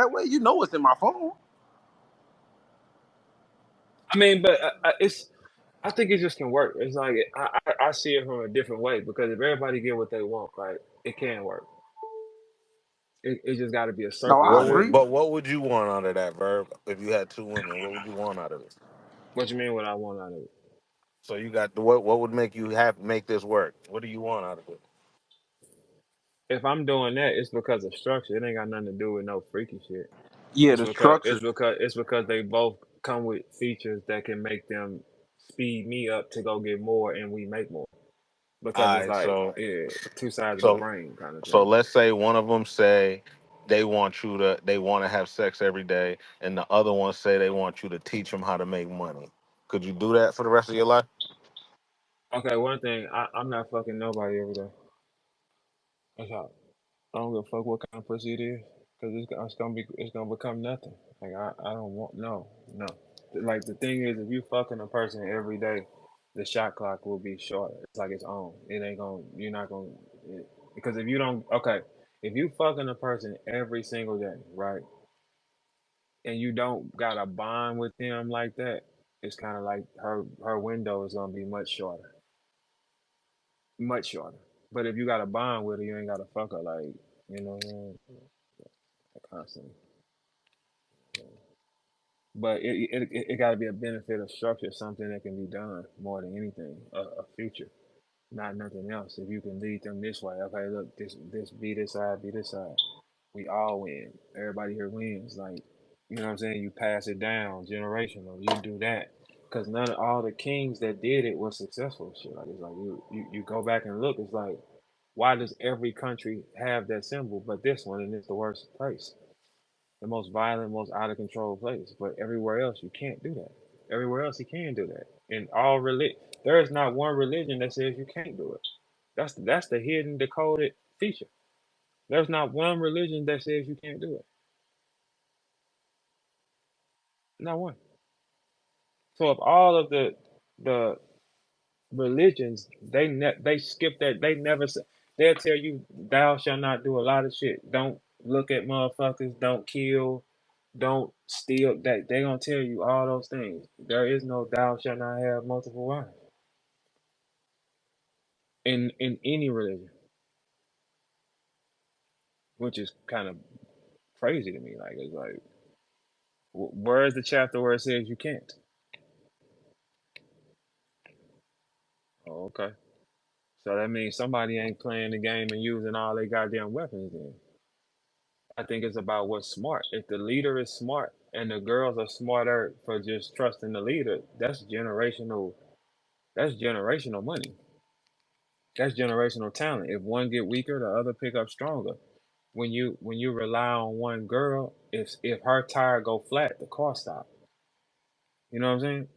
that way. You know it's in my phone. I mean, but I think it just can work. It's like I see it from a different way because if everybody get what they want, right, it can work. It just got to be a No, circle I of What would, agree. things. but what would you want out of that, Verb? If you had two women, what would you want out of it? What you mean? What I want out of it? So you got what would make you have make this work? What do you want out of it? If I'm doing that, it's because of structure. It ain't got nothing to do with no freaky shit. Yeah, It's the because structure. they both come with features that can make them speed me up to go get more, and we make more. Because All it's right, like, so yeah, two sides of the so brain kind of so thing. let's say one of them say they want to have sex every day, and the other one say they want you to teach them how to make money. Could you do that for the rest of your life? Okay, one thing, I'm not fucking nobody every day. That's all. I don't give a fuck what kind of pussy it is, cause it's gonna become nothing. Like I don't want no. Like the thing is, if you fucking a person every day, the shot clock will be shorter. It's like it's on. It ain't gonna. You're not gonna. Because if you don't, okay, if you fucking a person every single day, right, and you don't got a bond with them like that, it's kind of like her window is gonna be much shorter. But if you got a bond with her, you ain't gotta fuck her like constantly. But it got to be a benefit of structure, something that can be done more than anything, a future, not nothing else. If you can lead them this way, okay, look, this be this side, we all win. Everybody here wins. Like, you know what I'm saying? You pass it down, generational. You do that, because none of all the kings that did it were successful. Shit, like it's like you go back and look. It's like, why does every country have that symbol, but this one, and it's the worst place, the most violent, most out of control place. But everywhere else, you can't do that. Everywhere else, you can do that. In all there is not one religion that says you can't do it. That's the hidden, decoded feature. There's not one religion that says you can't do it. Not one. So if all of the religions they skip that, they never say, they'll tell you thou shall not do a lot of shit. Don't look at motherfuckers. Don't kill. Don't steal. That they gonna tell you all those things. There is no thou shall not have multiple wives in any religion, which is kind of crazy to me. Like it's like, where is the chapter where it says you can't? Oh, okay. So that means somebody ain't playing the game and using all their goddamn weapons. Then I think it's about what's smart. If the leader is smart and the girls are smarter for just trusting the leader, that's generational. That's generational money. That's generational talent. If one get weaker, the other pick up stronger. When you rely on one girl, if her tire go flat, the car stop. You know what I'm saying?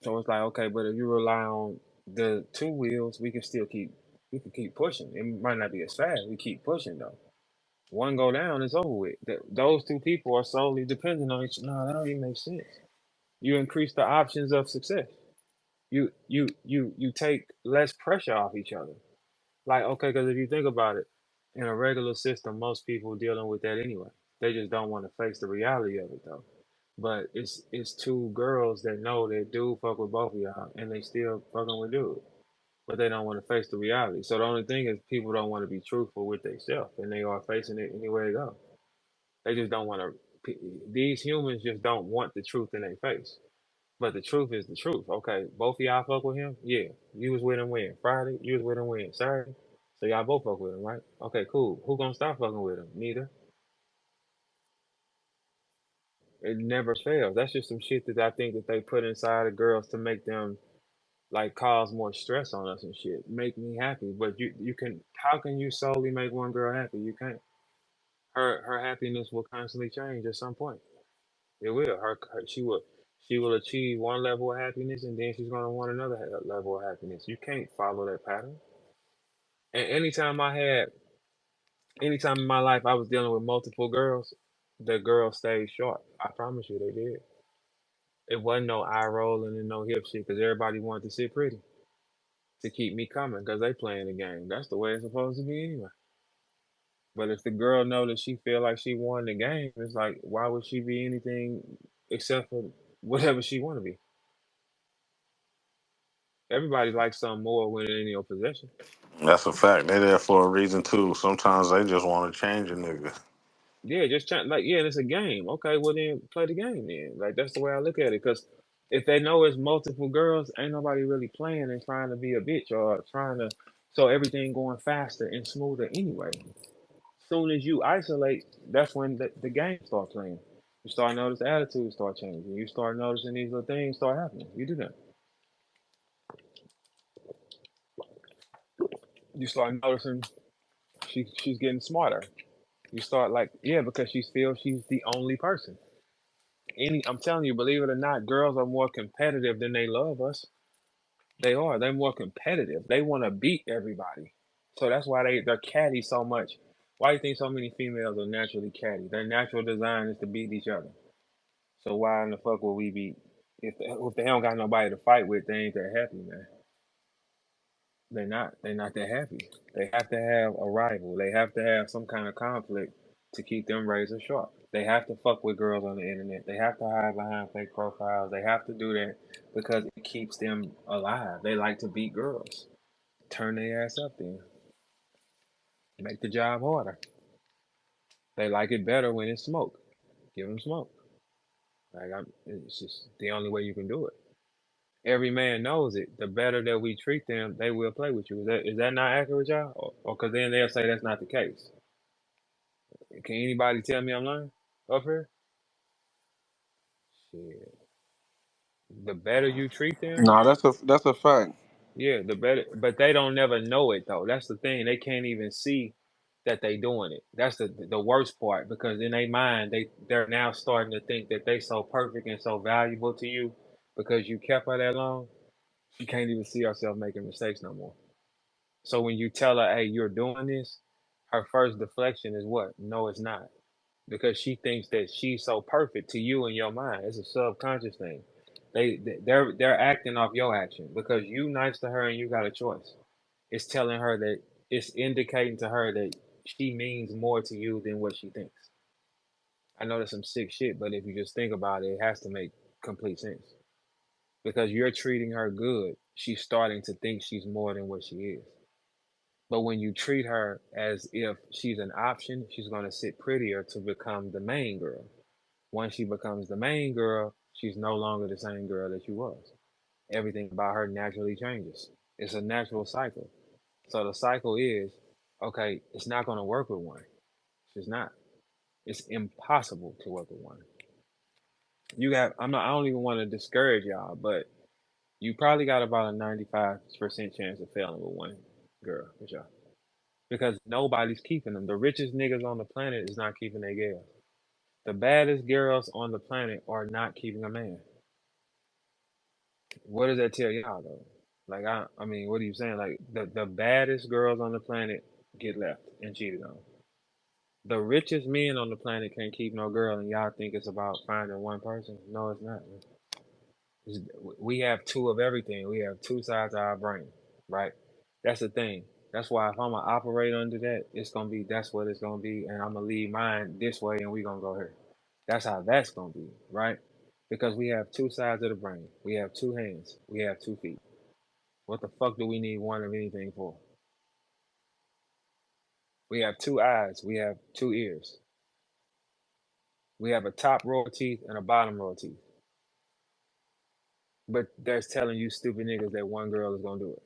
So it's like, okay, but if you rely on the two wheels, we can keep pushing. It might not be as fast. We keep pushing though. One go down, it's over with. Those two people are solely dependent on each. No, that don't even make sense. You increase the options of success. You take less pressure off each other. Like, okay, because if you think about it, in a regular system, most people dealing with that anyway. They just don't want to face the reality of it though. But it's two girls that know that dude fuck with both of y'all, and they still fucking with dude, but they don't want to face the reality. So the only thing is, people don't want to be truthful with themselves, and they are facing it anywhere they go. They just don't want to. These humans just don't want the truth in their face. But the truth is the truth. Okay, both of y'all fuck with him. Yeah, you was with him when Friday. You was with him when Saturday. So y'all both fuck with him, right? Okay, cool. Who gonna stop fucking with him? Neither. It never fails. That's just some shit that I think that they put inside of girls to make them like cause more stress on us and shit. Make me happy, but you can. How can you solely make one girl happy? You can't. Her happiness will constantly change at some point. It will. She will achieve one level of happiness, and then she's gonna want another level of happiness. You can't follow that pattern. And anytime in my life I was dealing with multiple girls, the girls stayed short. I promise you, they did. It wasn't no eye rolling and no hip shit because everybody wanted to sit pretty to keep me coming because they playing the game. That's the way it's supposed to be anyway. But if the girl know that she feel like she won the game, it's like why would she be anything except for whatever she want to be? Everybody likes something more when it in your possession. That's a fact. They there for a reason too. Sometimes they just want to change a nigga. Yeah, just try, like yeah, it's a game. Okay, well then play the game then. Like that's the way I look at it. Cause if they know it's multiple girls, ain't nobody really playing and trying to be a bitch or trying to. So everything going faster and smoother anyway. Soon as you isolate, that's when the game start playing. You start noticing attitudes start changing. You start noticing these little things start happening. You do that. You start noticing she's getting smarter. You start like yeah because she feels she's the only person. I'm telling you, believe it or not, girls are more competitive than they love us. They are. They're more competitive. They want to beat everybody. So that's why they're catty so much. Why do you think so many females are naturally catty? Their natural design is to beat each other. So why in the fuck would we be if they don't got nobody to fight with? They ain't that happy, man. They're not. They're not that happy. They have to have a rival. They have to have some kind of conflict to keep them razor sharp. They have to fuck with girls on the internet. They have to hide behind fake profiles. They have to do that because it keeps them alive. They like to beat girls. Turn their ass up then. Make the job harder. They like it better when it's smoke. Give them smoke. It's just the only way you can do it. Every man knows it. The better that we treat them, they will play with you. Is that not accurate, y'all? Or because then they'll say that's not the case. Can anybody tell me I'm lying up here? Shit. The better you treat them, Nah, that's a fact. yeah, the better. But they don't never know it though. That's the thing. They can't even see that they doing it. That's the worst part because in their mind they're now starting to think that they so perfect and so valuable to you because you kept her that long. She can't even see herself making mistakes no more. So when you tell her, "Hey, you're doing this," her first deflection is what? No, it's not. Because she thinks that she's so perfect to you in your mind. It's a subconscious thing. They're acting off your action because you nice to her and you got a choice. It's telling her that it's indicating to her that she means more to you than what she thinks. I know that's some sick shit, but if you just think about it, it has to make complete sense. Because you're treating her good, she's starting to think she's more than what she is. But when you treat her as if she's an option, she's going to sit prettier to become the main girl. Once she becomes the main girl, she's no longer the same girl that you was. Everything about her naturally changes. It's a natural cycle. So the cycle is, okay, it's not going to work with one. It's just not. It's impossible to work with one. You got. I'm not. I don't even want to discourage y'all, but you probably got about a 95% chance of failing with one girl for sure. Because nobody's keeping them. The richest niggas on the planet is not keeping their girls. The baddest girls on the planet are not keeping a man. What does that tell y'all though? Like I mean, what are you saying? Like the baddest girls on the planet get left and cheated on. The richest men on the planet can't keep no girl, and y'all think it's about finding one person? No, it's not. We have two of everything. We have two sides of our brain, right? That's the thing. That's why if I'm gonna operate under that, it's gonna be that's what it's gonna be, and I'm gonna leave mine this way, and we gonna go here. That's how that's gonna be, right? Because we have two sides of the brain. We have two hands. We have 2 feet. What the fuck do we need one of anything for? We have two eyes. We have two ears. We have a top row of teeth and a bottom row of teeth. But there's telling you stupid niggas that one girl is gonna do it.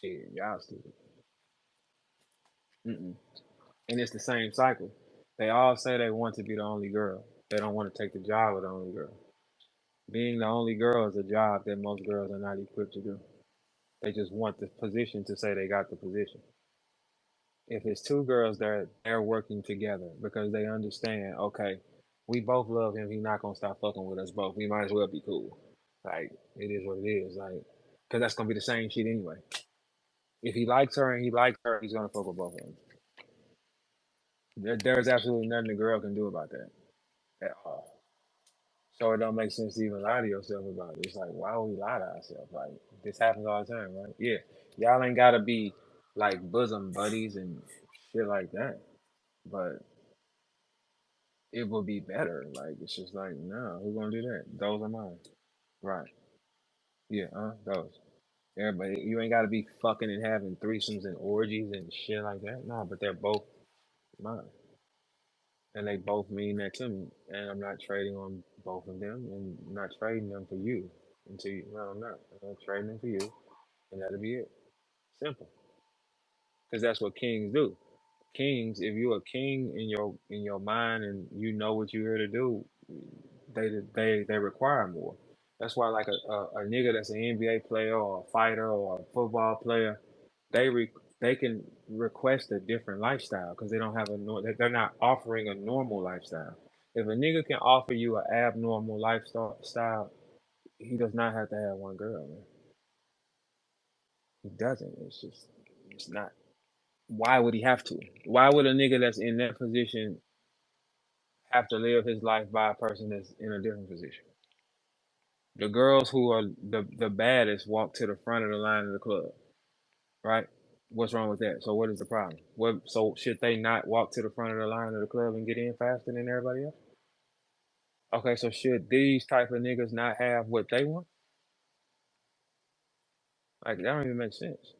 Shit, y'all stupid. Mm-mm. And it's the same cycle. They all say they want to be the only girl. They don't want to take the job of the only girl. Being the only girl is a job that most girls are not equipped to do. They just want the position to say they got the position. If it's two girls, they're working together because they understand. Okay, we both love him. He's not gonna stop fucking with us both. We might as well be cool. Like it is what it is. Like because that's gonna be the same shit anyway. If he likes her and he likes her, he's gonna fuck with both of them. There's absolutely nothing the girl can do about that at all. So it don't make sense to even lie to yourself about it. It's like, why would we lie to ourselves? Like, this happens all the time, right? Yeah. Y'all ain't gotta be like bosom buddies and shit like that. But it would be better. Like it's just like, no, who gonna do that? Those are mine. Right. Yeah, those. Everybody, you ain't gotta be fucking and having threesomes and orgies and shit like that. Nah, but they're both mine. And they both mean that to me. And I'm not trading on both of them and I'm not trading them for you. Until you, no, I'm not. I'm not trading them for you. And that'll be it. Simple. Because that's what kings do. Kings, if you're a king in your mind and you know what you're here to do, they require more. That's why like a nigga that's an NBA player or a fighter or a football player, they re, they can request a different lifestyle because they don't have a they're not offering a normal lifestyle. If a nigga can offer you an abnormal lifestyle, he does not have to have one girl, man. He doesn't. It's not. Why would he have to? Why would a nigga that's in that position have to live his life by a person that's in a different position? The girls who are the baddest walk to the front of the line of the club, right? What's wrong with that? So what is the problem? So should they not walk to the front of the line of the club and get in faster than everybody else? Okay, so should these type of niggas not have what they want? Like that don't even make sense.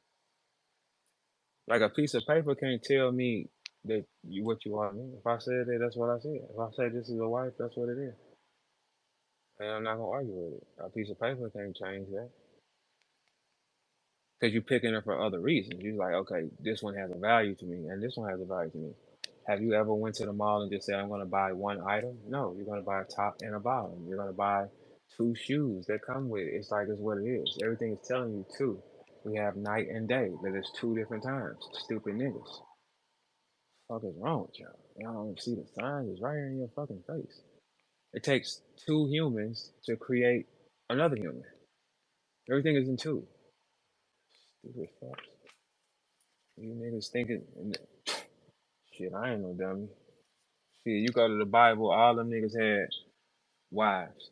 Like a piece of paper can't tell me that you what you are. Man. If I said that, that's what I said. If I say this is a wife, that's what it is. And I'm not gonna argue with it. A piece of paper can't change that because you're picking it for other reasons. You're like, okay, this one has a value to me, and this one has a value to me. Have you ever went to the mall and just said, I'm gonna buy one item? No, you're gonna buy a top and a bottom. You're gonna buy two shoes that come with it. It's like it's what it is. Everything is telling you two. We have night and day. That is two different times. Stupid niggas. Fuck is wrong with y'all? Y'all don't see the signs. It's right here in your fucking face. It takes two humans to create another human. Everything is in two. Stupid fuck. You niggas thinking shit, I ain't no dummy. Shit, you go to the Bible, all them niggas had wives.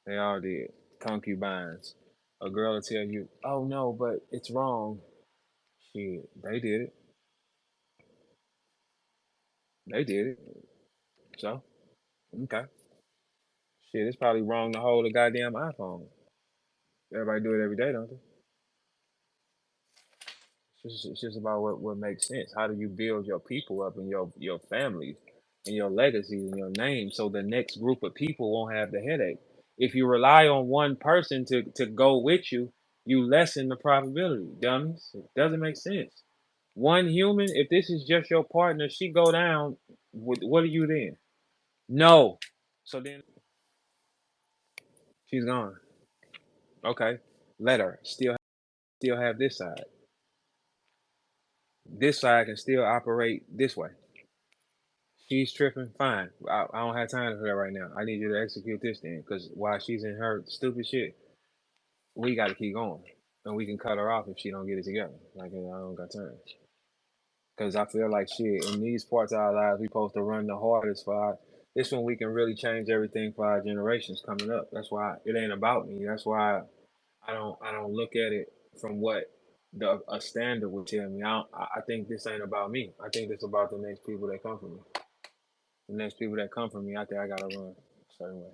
They all did. Concubines. A girl will tell you, oh no, but it's wrong. Shit, they did it. They did it. So, okay. Shit, it's probably wrong to hold a goddamn iPhone. Everybody do it every day, don't they? It's just about what makes sense. How do you build your people up and your families and your legacies and your name so the next group of people won't have the headache? If you rely on one person to go with you, you lessen the probability, dummies. It doesn't make sense. One human, if this is just your partner, she go down, what are you then? No. So then she's gone. Okay. Let her still have this side. This side can still operate this way. She's tripping. Fine. I don't have time for that right now. I need you to execute this then, because while she's in her stupid shit, we got to keep going, and we can cut her off if she don't get it together. Like I don't got time. Because I feel like shit in these parts of our lives, we supposed to run the hardest for our. This one we can really change everything for our generations coming up. That's why it ain't about me. That's why I don't look at it from what the a standard would tell me. I think this ain't about me. I think it's about the next people that come from me. The next people that come from me, I think I gotta run a certain way.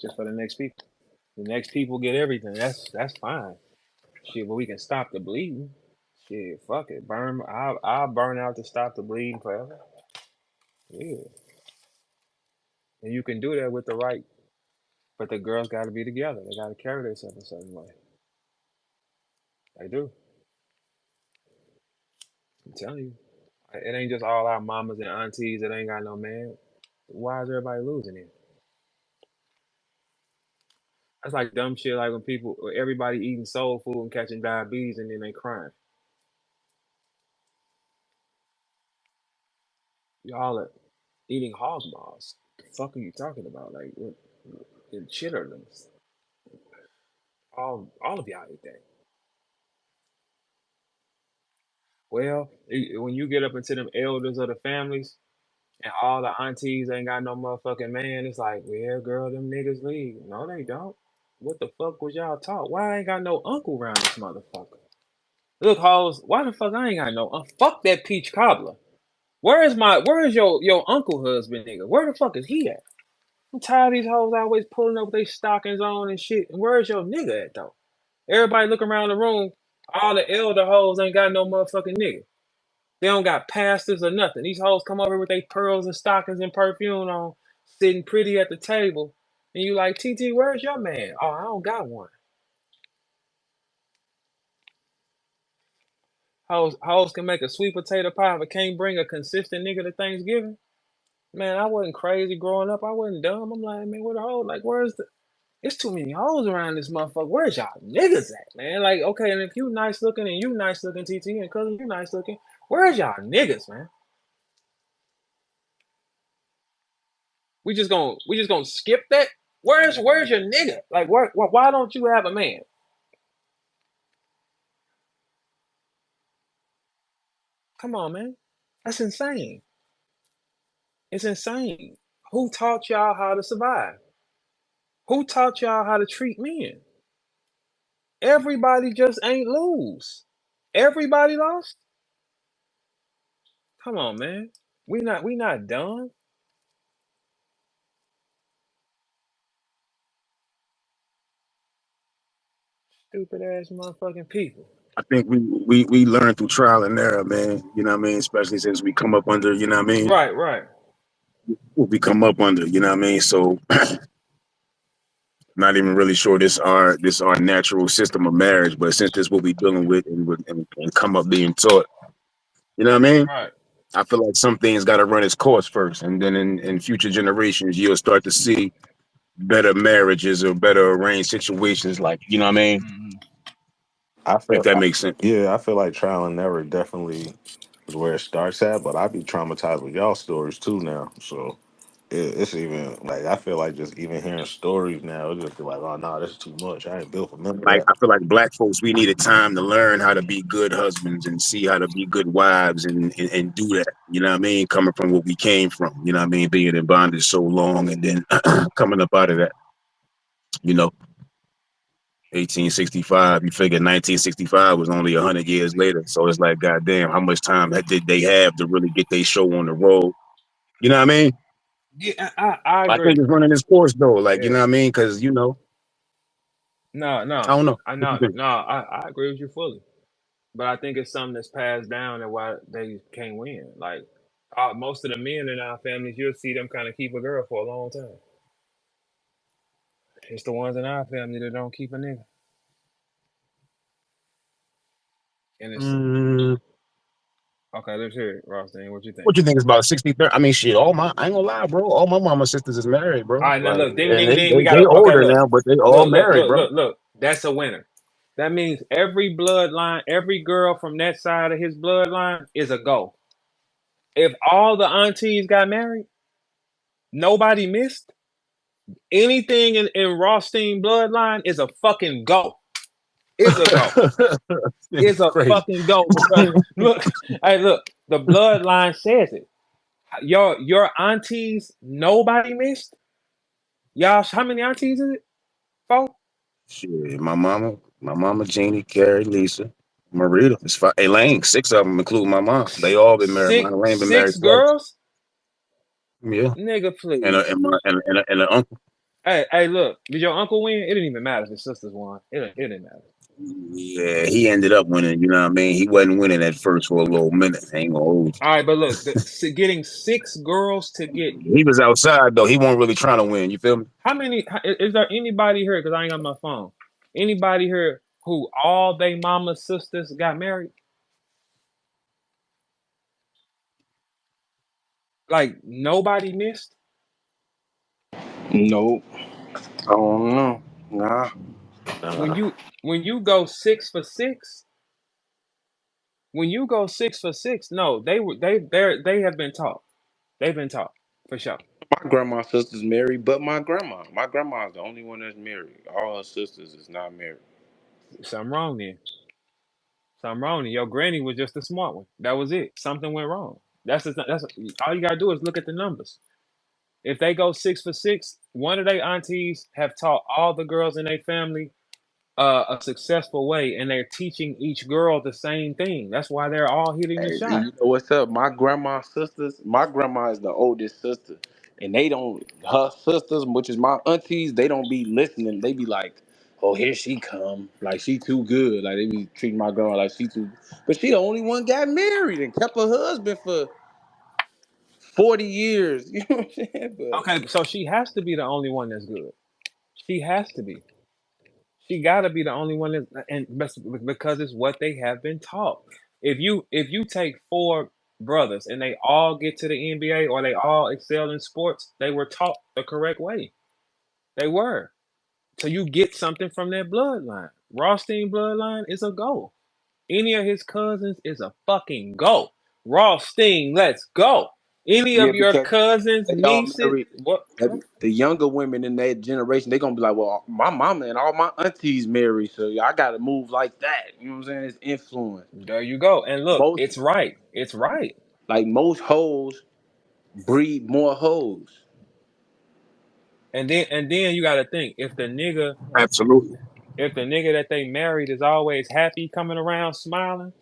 Just for the next people. The next people get everything. That's fine. Shit, but we can stop the bleeding. Shit, fuck it. Burn. I'll burn out to stop the bleeding forever. Yeah, and you can do that with the right. But the girls got to be together. They got to carry themselves a certain way. They do. I'm telling you, it ain't just all our mamas and aunties that ain't got no man. Why is everybody losing it? That's like dumb shit. Like when everybody eating soul food and catching diabetes, and then they crying. Y'all are eating hog maws. The fuck are you talking about? Like what? And chitterlings. All of y'all eat that. Well, when you get up into them elders of the families and all the aunties ain't got no motherfucking man, it's like, well, girl, them niggas leave. No, they don't. What the fuck was y'all taught? Why I ain't got no uncle around this motherfucker? Look, hoes, why the fuck I ain't got no? Fuck that peach cobbler. Where is your uncle husband, nigga? Where the fuck is he at? I'm tired of these hoes always pulling up with their stockings on and shit. And where's your nigga at though? Everybody look around the room. All the elder hoes ain't got no motherfucking nigga. They don't got pastors or nothing. These hoes come over with their pearls and stockings and perfume on, sitting pretty at the table. And you like, TT, where's your man? Oh, I don't got one. Hoes can make a sweet potato pie, but can't bring a consistent nigga to Thanksgiving. Man, I wasn't crazy growing up. I wasn't dumb. I'm like, man, where the hoe? Like, where's the? It's too many hoes around this motherfucker. Where's y'all niggas at, man? Like, okay, and if you nice looking and you nice looking, TT, and cousin, you nice looking, where's y'all niggas, man? We just gonna skip that. Where's your nigga? Like, why don't you have a man? Come on, man. That's insane. It's insane. Who taught y'all how to survive? Who taught y'all how to treat men? Everybody just ain't lose. Everybody lost. Come on, man. We not dumb. Stupid ass motherfucking people. I think we learn through trial and error, man. You know what I mean? Especially since we come up under, you know what I mean? Right, right. What we come up under, you know what I mean? So not even really sure this our natural system of marriage, but since this what we dealing with and come up being taught, you know what I mean? Right. I feel like some things got to run its course first, and then in future generations, you'll start to see better marriages or better arranged situations, like you know what I mean? Hmm. I If feel, that makes sense. yeah, I feel like trial and error definitely is where it starts at. But I be traumatized with y'all stories too now. So it's even like I feel like just even hearing stories now, it just be like, oh no, this is too much. I ain't built for none of Like that. I feel like black folks, we needed time to learn how to be good husbands and see how to be good wives and do that. You know what I mean? Coming from what we came from, you know what I mean? Being in bondage so long and then coming up out of that, you know, 1865. You figure 1965 was only 100 years later. So it's like, goddamn, how much time did they have to really get their show on the road? You know what I mean? Yeah, I I think agree. it's running its course though. Like, you know Yeah. what I mean? Because No, I no. don't know. I What you know. think? No, I agree with you fully. But I think it's something that's passed down and why they can't win. Like most of the men in our families, you'll see them kind of keep a girl for a long time. It's the ones in our family that don't keep a nigga. And it's Mm, okay. Let's hear it, Rothstein. What you think? what you think is about 60-30? I mean, shit, I ain't gonna lie, bro. All my mama sisters is married, All bro. right, now Like, look, ding, and ding, they, ding. We they, got they to okay. older Look, now, but they all married, bro. look. That's a winner. That means every bloodline, every girl from that side of his bloodline is a go. If all the aunties got married, nobody missed. Anything in Rothstein bloodline is a fucking go. It's a go. It's It's a crazy. fucking go because look, hey, look, the bloodline says it. Your aunties, nobody missed. Y'all, how many aunties is it? Four. Shit, my mama, Jeannie, Carrie, Lisa, Marita. It's five. Elaine, six of them, including my mom. They all been married. Six Mine Elaine been married six twice. girls. Yeah, Nigga, and please. an uncle. Hey, look. Did your uncle win? It didn't even matter if his sisters won. It didn't matter. Yeah, he ended up winning. You know what I mean? He wasn't winning at first for a little minute. I ain't gonna hold All right, but look, getting six girls to get you. He was outside though. He wasn't really trying to win. You feel me? how many? Is there anybody here? Because I ain't got my phone. Anybody here who all they mama's sisters got married? Like nobody missed. Nope. I don't know. Nah. When Nah, you go 6 for 6, when you go 6 for 6, no, they have been taught. They've been taught for sure. My grandma's sister's married, but my grandma. My grandma is the only one that's married. All her sisters is not married. Something wrong then. Something wrong then. Your granny was just a smart one. That was it. Something went wrong. That's all you gotta do is look at the numbers. If they go 6 for 6, one of their aunties have taught all the girls in their family a successful way, and they're teaching each girl the same thing. That's why they're all hitting the Hey, shot. you know what's up? My grandma's sisters, my grandma is the oldest sister. And they don't, her sisters, which is my aunties, they don't be listening. They be like, oh, here she come. Like, she too good. Like, they be treating my grandma like she too. But she the only one got married and kept her husband for 40 years. You know what I'm saying? But Okay, so she has to be the only one that's good. She has to be. She got to be the only one that, and because it's what they have been taught. If you take four brothers and they all get to the NBA or they all excel in sports, they were taught the correct way. They were. So you get something from that bloodline. Rothstein bloodline is a go. Any of his cousins is a fucking go. Rothstein, let's go. Any yeah, of your because cousins, they all nieces, married. what? The younger women in that generation, they gonna be like, well, my mama and all my aunties married, so I gotta move like that. You know what I'm saying? It's influence. There you go. And look, Most it's right. It's right. most hoes breed more hoes. And then you got to think Absolutely. if the nigga that they married is always happy coming around smiling,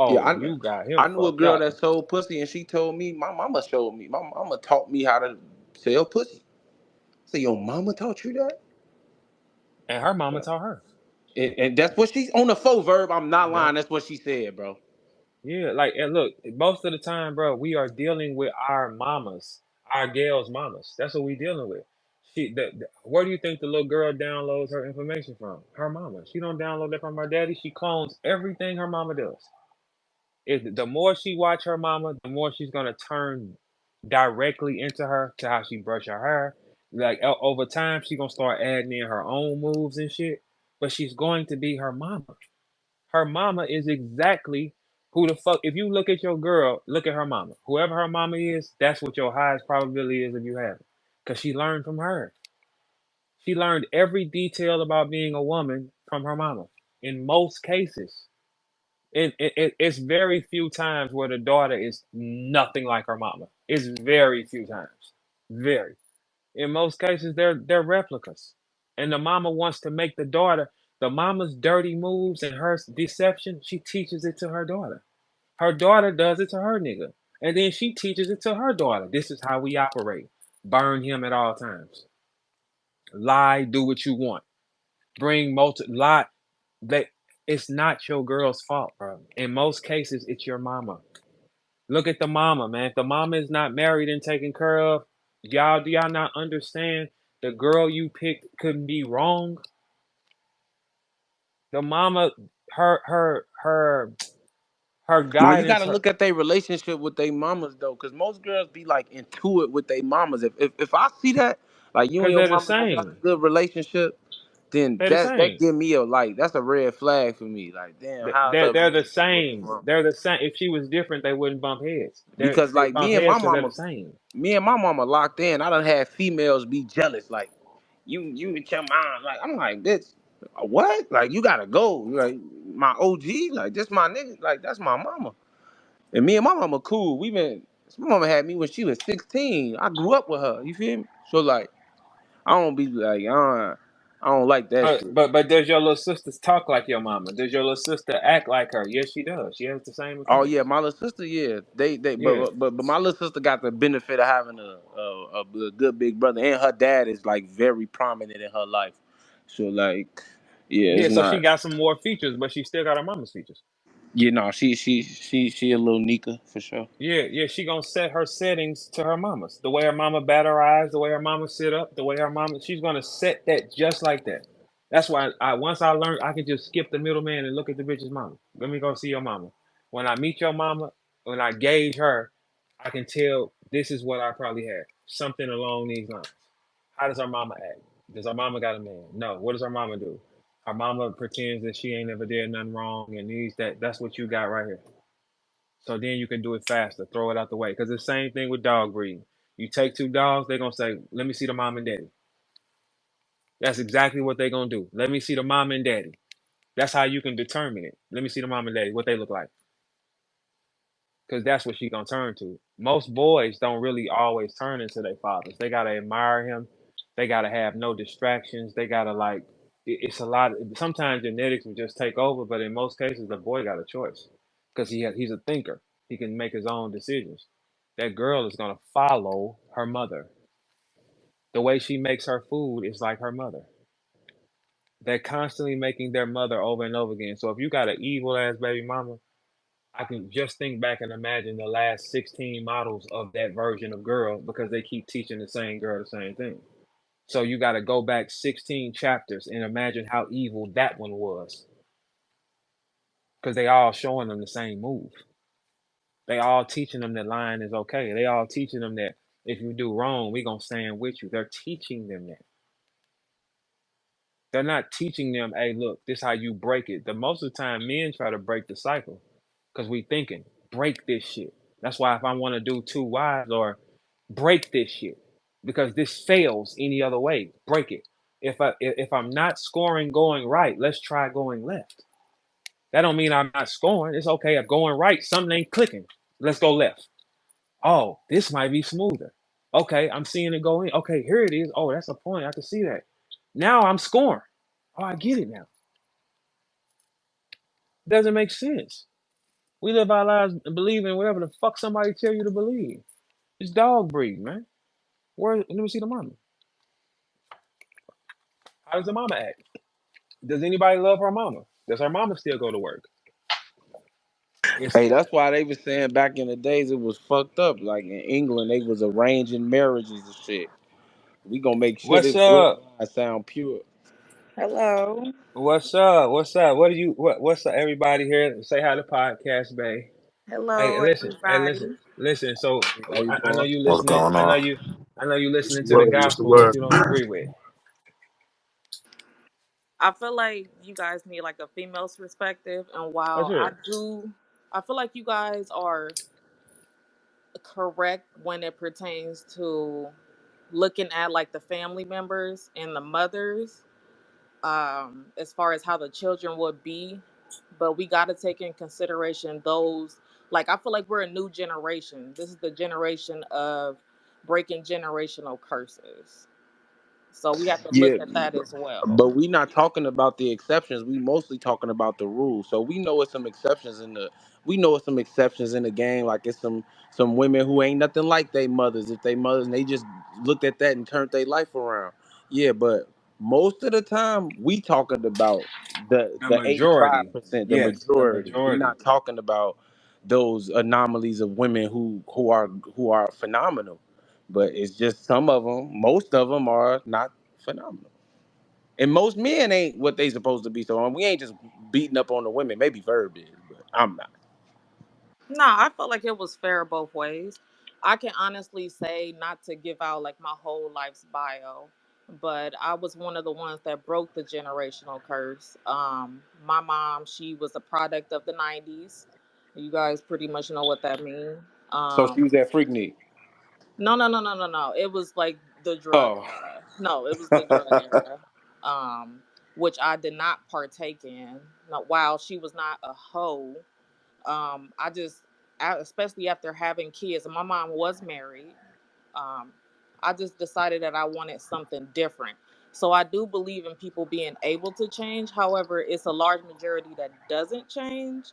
Yeah, oh, you got him I knew a fucked girl up. that sold pussy, and she told me my mama showed me. My mama taught me how to sell pussy. I said, your mama taught you that? And her mama taught her. And that's what she's on the faux verb. I'm not Yeah. lying. That's what she said, bro. Yeah, like, and look, most of the time, bro, we are dealing with our mamas, our girls' mamas. That's what we dealing with. Where do you think the little girl downloads her information from? Her mama. She don't download that from her daddy. She clones everything her mama does. If the more she watch her mama, the more she's gonna turn directly into her to how she brush her hair. Like over time, she's gonna start adding in her own moves and shit. But she's going to be her mama. Her mama is exactly who the fuck. If you look at your girl, look at her mama. Whoever her mama is, that's what your highest probability is of you having. Cause she learned from her. She learned every detail about being a woman from her mama. In most cases, it's very few times where the daughter is nothing like her mama. It's very few times. Very. In most cases, they're replicas. And the mama wants to make the mama's dirty moves and her deception, she teaches it to her daughter. Her daughter does it to her nigga. And then she teaches it to her daughter. This is how we operate. Burn him at all times. Lie, do what you want. Bring lie. They, it's not your girl's fault, bro. In most cases, it's your mama. Look at the mama, man. If the mama is not married and taken care of, do y'all not understand? The girl you picked couldn't be wrong. The mama, her No, you guidance, gotta her look at their relationship with their mamas though, because most girls be like into it with their mamas. If I see that, like you and because your they're the mama don't got a same. good relationship, then They're the that same. give me a like that's a red flag for me. Like, damn, how's They're her they're the relationship with same. her mama? They're the same. If she was different, they wouldn't bump heads. Because They like bump heads because they're the same. me and my mama locked in. I done had females be jealous, like you and your mom. Like I'm like, bitch, what? Like you gotta go. Like my OG, like this my nigga, like that's my mama. And me and my mama cool. My mama had me when she was 16. I grew up with her. You feel me? So like, I don't be like, I don't like that But shit. but but does your little sister talk like your mama? Does your little sister act like her? Yes, she does. She has the same Oh yeah, appearance. my little sister, yeah, Yeah. but my little sister got the benefit of having a good big brother, and her dad is like very prominent in her life. So like, yeah, it's Yeah, so she not. got some more features, but she still got her mama's features. You know, she a little Nika for sure. Yeah, yeah, she gonna set her settings to her mama's. The way her mama bat her eyes, the way her mama sit up, the way her mama, she's gonna set that just like that. That's why once I learned I can just skip the middleman and look at the bitch's mama. Let me go see your mama. When I meet your mama, when I gauge her, I can tell this is what I probably had. Something along these lines. How does her mama act? Does her mama got a man? No. What does her mama do? Her mama pretends that she ain't never did nothing wrong and needs that. That's what you got right here. So then you can do it faster, throw it out the way. Because the same thing with dog breeding. You take two dogs, they're gonna say, "Let me see the mom and daddy." That's exactly what they're gonna do. Let me see the mom and daddy. That's how you can determine it. Let me see the mom and daddy, what they look like. Because that's what she's gonna turn to. Most boys don't really always turn into their fathers. They gotta admire him. They gotta have no distractions. They gotta like. it's a lot. Sometimes genetics will just take over, but in most cases, the boy got a choice because he's a thinker. He can make his own decisions. That girl is gonna follow her mother. The way she makes her food is like her mother. They're constantly making their mother over and over again. So if you got an evil ass baby mama, I can just think back and imagine the last 16 models of that version of girl because they keep teaching the same girl the same thing. So you got to go back 16 chapters and imagine how evil that one was because they all showing them the same move. They all teaching them that lying is okay. They all teaching them that if you do wrong, we gonna stand with you. They're teaching them that. They're not teaching them, hey, look, this how you break it. The most of the time, men try to break the cycle because we thinking, break this shit. That's why if I want to do two wives or break this shit because this fails any other way, break it. If I'm not scoring going right, let's try going left. That don't mean I'm not scoring. It's okay if going right, something ain't clicking. Let's go left. Oh, this might be smoother. Okay, I'm seeing it go in. Okay, here it is. Oh, that's a point. I can see that. Now I'm scoring. Oh, I get it now. Doesn't make sense. We live our lives believing whatever the fuck somebody tell you to believe. It's dog breed, man. Where? Let me see the mama. How does the mama act? Does anybody love her mama? Does her mama still go to work? It's Hey, that's why they was saying back in the days it was fucked up. Like in England, they was arranging marriages and shit. We gonna make sure what's this up? bloodline sound pure. Hello. What's up? What's up? What do you? What's up? Everybody here, say hi to podcast, Bay. Hey, Hello, listen. Hey, everybody. listen. So How you I know doing? you What's listening. going on? I know you What's listening the to the word? What's the gospel, which word? you don't agree with. I feel like you guys need like a female's perspective, and Let's while hear I it. do, I feel like you guys are correct when it pertains to looking at like the family members and the mothers, as far as how the children would be, but we got to take in consideration those. Like I feel like we're a new generation. This is the generation of breaking generational curses. So we have to look Yeah, at that as well. but we not talking about the exceptions. We mostly talking about the rules. So we know it's some exceptions in the. We know it's some exceptions in the game. Like it's some women who ain't nothing like they mothers. If they mothers, and they just looked at that and turned their life around. Yeah, but most of the time we talking about The the majority, 85%, the yes, the majority. We majority. not talking about those anomalies of women who are phenomenal. But it's just some of them. Most of them are not phenomenal. And most men ain't what they supposed to be. So we ain't just beating up on the women. Maybe Verb is, but I'm not. No, I felt like it was fair both ways. I can honestly say, not to give out like my whole life's bio, but I was one of the ones that broke the generational curse. My mom, she was a product of the '90s. You guys pretty much know what that means. So she was that freak neat. No, no, no, no, no, no. It was like the drug Oh. era. No, it was the drug era, um, which I did not partake in. No, while she was not a hoe, I just, especially after having kids, and my mom was married, um, I just decided that I wanted something different. So I do believe in people being able to change. However, it's a large majority that doesn't change,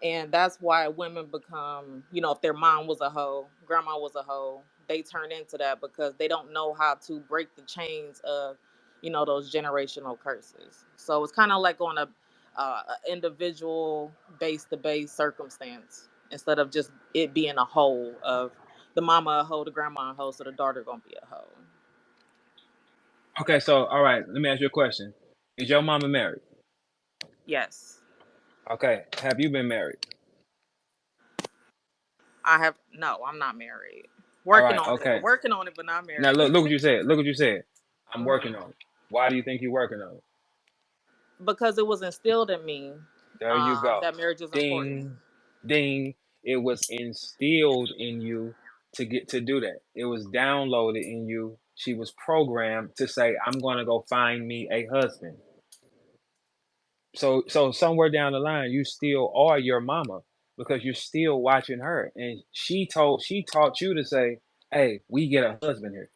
and that's why women become, if their mom was a hoe, grandma was a hoe, they turn into that because they don't know how to break the chains of, those generational curses. So it's kind of like on a individual base to base circumstance instead of just it being a whole of the mama a hoe, the grandma a hoe, so the daughter gonna be a hoe. Okay, so all right, let me ask you a question. Is your mama married? Yes. Okay, have you been married? I have no, I'm not married. All Working right, on it. okay. Working on it, but not Now married. look what you said. Look what you said. I'm Mhm. working on it. Why do you think you're working on it? Because it was instilled in me, There you go. that marriage is important. Ding, ding. It was instilled in you to get to do that. It was downloaded in you. She was programmed to say, "I'm gonna go find me a husband." So somewhere down the line, you still are your mama because you're still watching her, and she taught you to say, "Hey, we get a husband here.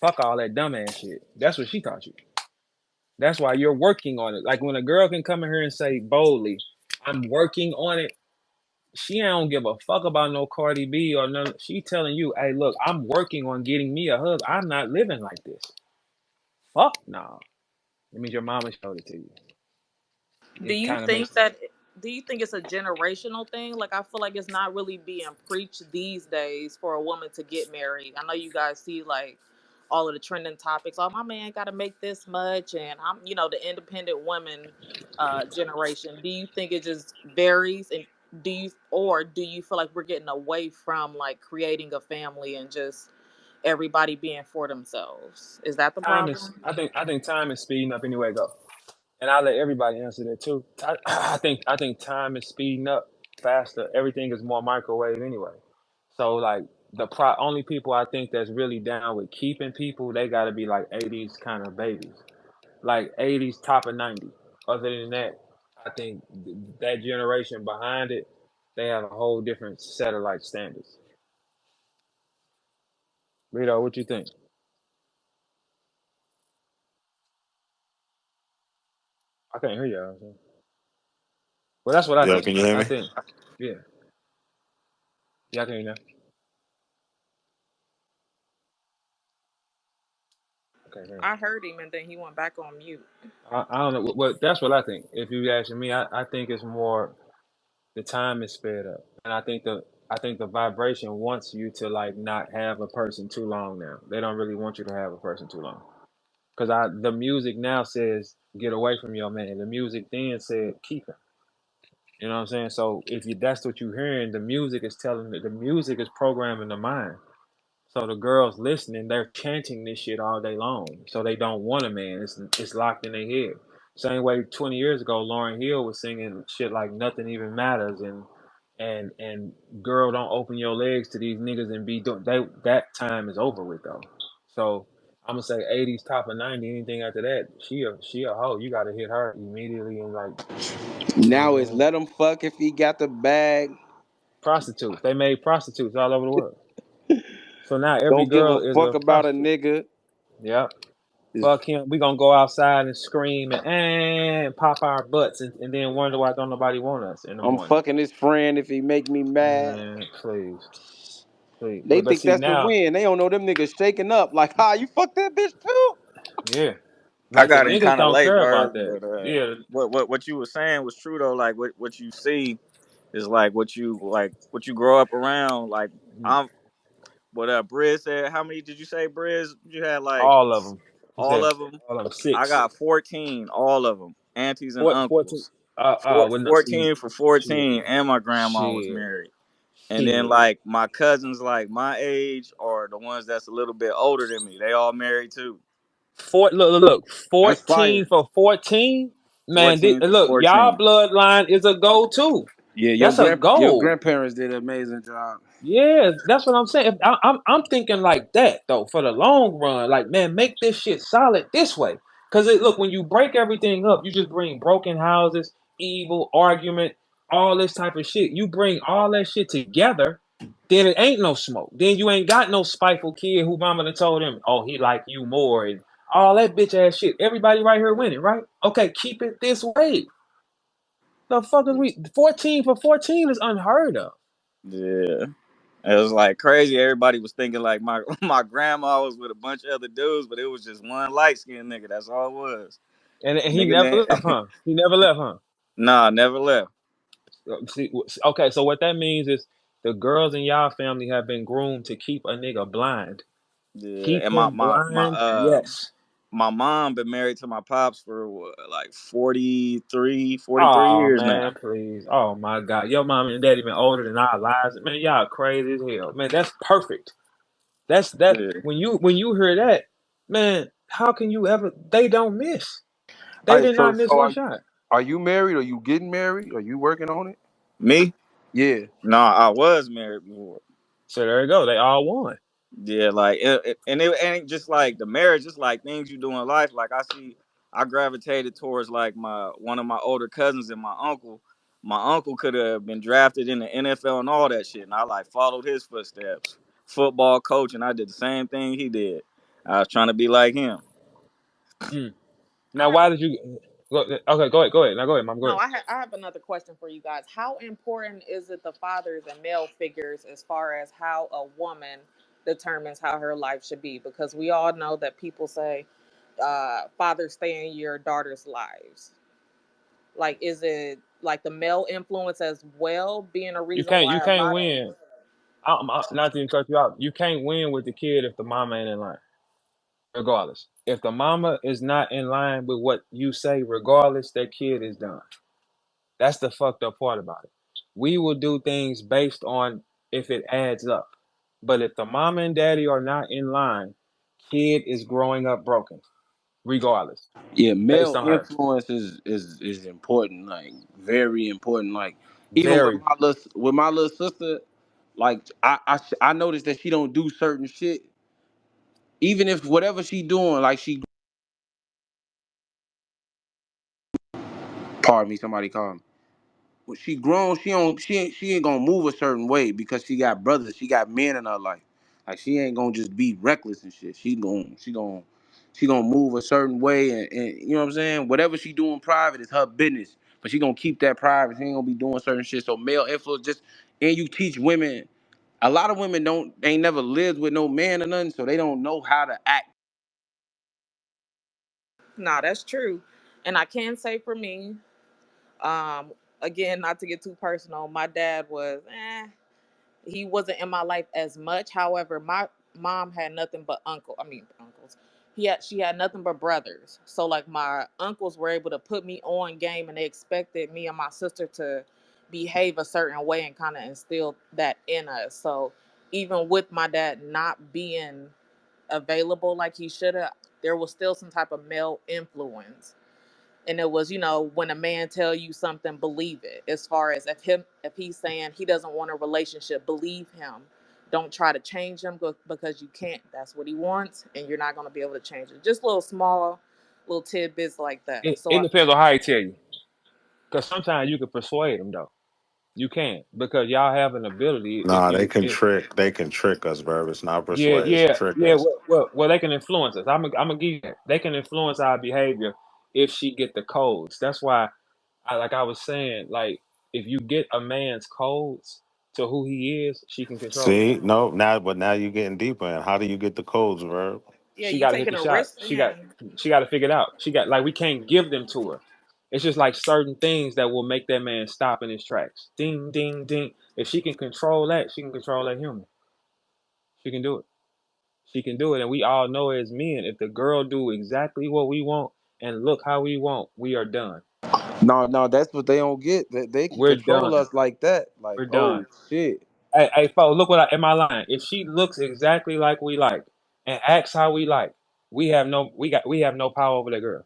Fuck all that dumbass shit." That's what she taught you. That's why you're working on it. Like when a girl can come in here and say boldly, "I'm working on it." She don't give a fuck about no Cardi B or no. She telling you, "Hey, look, I'm working on getting me a husband. I'm not living like this. Fuck no." It means your mama showed it to you. Do It you kind of makes think that do you think it's a generational thing? Like I feel like it's not really being preached these days for a woman to get married. I know you guys see like all of the trending topics. Oh, my man got to make this much, and I'm, the independent woman generation. Do you think it just varies, and do you feel like we're getting away from like creating a family and just everybody being for themselves? Is that the time is. problem? I think time is speeding up anyway though, and I'll let everybody answer that too. I think time is speeding up faster. Everything is more microwave anyway. So like only people I think that's really down with keeping people, they got to be like 80s kind of babies, like 80s top of 90. Other than that, I think that generation behind it, they have a whole different set of like standards. Rito, what you think? I can't hear you. Well, that's what I Yeah, think. can you hear I me? think, yeah, yeah, I can hear you now. Okay, hear you. I heard him, and then he went back on mute. I don't know. Well, that's what I think. If you asking me, I think it's more the time is sped up, and I think the vibration wants you to like not have a person too long now. They don't really want you to have a person too long. Because the music now says get away from your man. The music then said keep him. You know what I'm saying? So if that's what you're hearing, the music is telling the music is programming the mind. So the girls listening, they're chanting this shit all day long. So they don't want a man. It's locked in their head. Same way 20 years ago, Lauryn Hill was singing shit like nothing even matters and girl, don't open your legs to these niggas and be doing that time is over with though. So I'm gonna say 80s top of 90. Anything after that, she a hoe. You gotta hit her immediately and like, you know what Now I'm it's saying? let him fuck if he got the bag. Prostitutes. They made prostitutes all over the world. So now every Don't give girl a is fuck a about a prostitute. nigga. Yep. It's, Fuck him. We gonna go outside and scream and pop our butts and then wonder why don't nobody want us in the I'm morning. fucking his friend if he make me mad. Man, please, please. They But think see that's the now, win. They don't know them niggas shaking up. Like, ha, you fuck that bitch too? yeah, I like the got in niggas kind of don't late, care about Verb, that. but Yeah. what you were saying was true though. Like what you see is what you grow up around. Like Mm. I'm what Brizz said. How many did you say, Brizz? You had like All of them. He all said of them. all of them. I 6. got 14, all of them, aunties and 14. uncles. When I see 14 for shit, 14, and my grandma was shit, married. And then shit. like my cousins, like my age, or the ones that's a little bit older than me, they all married too. Look. That's 14 fire. for 14. Man, 14 for look, y'all 14. bloodline is a goal too. Yeah, That's a your goal. grandparents did an amazing job. Yeah, that's what I'm saying. I'm thinking like that though for the long run. Like, man, make this shit solid this way. Cause look, when you break everything up, you just bring broken houses, evil, argument, all this type of shit. You bring all that shit together, then it ain't no smoke. Then you ain't got no spiteful kid who mama done told him, oh, he like you more and all that bitch ass shit. Everybody right here winning, right? Okay, keep it this way. The fuck is we 14 for 14 is unheard of. Yeah. It was like crazy. Everybody was thinking like my my grandma was with a bunch of other dudes, but it was just one light skinned nigga. That's all it was. And he Nigga never name. left, huh? He never left, huh? Nah, never left. See, okay, so what that means is the girls in y'all family have been groomed to keep a nigga blind. Yeah. Keep And him blind, yes. my mom been married to my pops for what, like 43 Oh years now. man, please. Oh my God. Your mom and daddy been older than our lives. Man, y'all crazy as hell. Man, that's perfect. That Yeah. when you hear that, man, how can you ever they don't miss. All They right, did not miss so one shot. are you married? Are you getting married? Are you working on it? Me? Yeah. Nah, I was married before. So there you go. They all won. Yeah, like and it ain't just like the marriage, just like things you do in life. Like I gravitated towards like my one of my older cousins and my uncle. My uncle could have been drafted in the NFL and all that shit, and I like followed his footsteps. Football coach, and I did the same thing he did. I was trying to be like him. Mm. I Now, have why did you? Okay, go ahead. Go ahead. Now, go ahead, mom. Go no, ahead. I have another question for you guys. How important is it the fathers and male figures as far as how a woman determines how her life should be? Because we all know that people say fathers stay in your daughter's lives. Like, is it like the male influence as well being a You reason can't. You why a can't lot of win. Not to even cut you out. You can't win with the kid if the mama ain't in line. Regardless, if the mama is not in line with what you say, regardless, that kid is done. That's the fucked up part about it. We will do things based on if it adds up. But if the mama and daddy are not in line, kid is growing up broken, regardless, Yeah, based male on her. influence is important, like very important. Like even Very. with my little sister, like I noticed that she don't do certain shit. Even if whatever she doing, like she, pardon me, somebody called me. When she grown, she ain't gonna move a certain way because she got brothers, she got men in her life. Like she ain't gonna just be reckless and shit. She gonna move a certain way, and you know what I'm saying. Whatever she doing private is her business, but she gonna keep that private. She ain't gonna be doing certain shit. So male influence just, and you teach women. A lot of women ain't never lived with no man or nothing, so they don't know how to act. nah, that's true. And I can say for me, um, again, not to get too personal, my dad was he wasn't in my life as much. However, my mom had nothing but uncles. She had nothing but brothers. So like my uncles were able to put me on game and they expected me and my sister to behave a certain way and kind of instill that in us. So even with my dad not being available like he should have, there was still some type of male influence, and it was, when a man tell you something, believe it. As far as if he's saying he doesn't want a relationship, believe him. Don't try to change him because you can't. That's what he wants, and you're not going to be able to change it. Just little small little tidbits like that. It, So it depends on how he tell you. Because sometimes you can persuade them though. You can because y'all have an ability. If Nah, they you can if trick. They can trick us, Verb. It's not Yeah, persuade. It's yeah, trick yeah. us. Well, they can influence us. I'm gonna give you that. They can influence our behavior if she get the codes. That's why, like I was saying, like if you get a man's codes to who he is, she can control him. See, no, now you're getting deeper. And how do you get the codes, Verb? yeah, She you got to hit taking the a shot. risk to him. She got to figure it out. She got like we can't give them to her. It's just like certain things that will make that man stop in his tracks. Ding, ding, ding. If she can control that, she can control that human. She can do it. She can do it. And we all know as men, if the girl do exactly what we want and look how we want, we are done. No, no, that's what they don't get. That they can We're control done. us like that. Like, We're oh done. shit. Hey, folks, look what am I lying? If she looks exactly like we like and acts how we like, we have no power over that girl.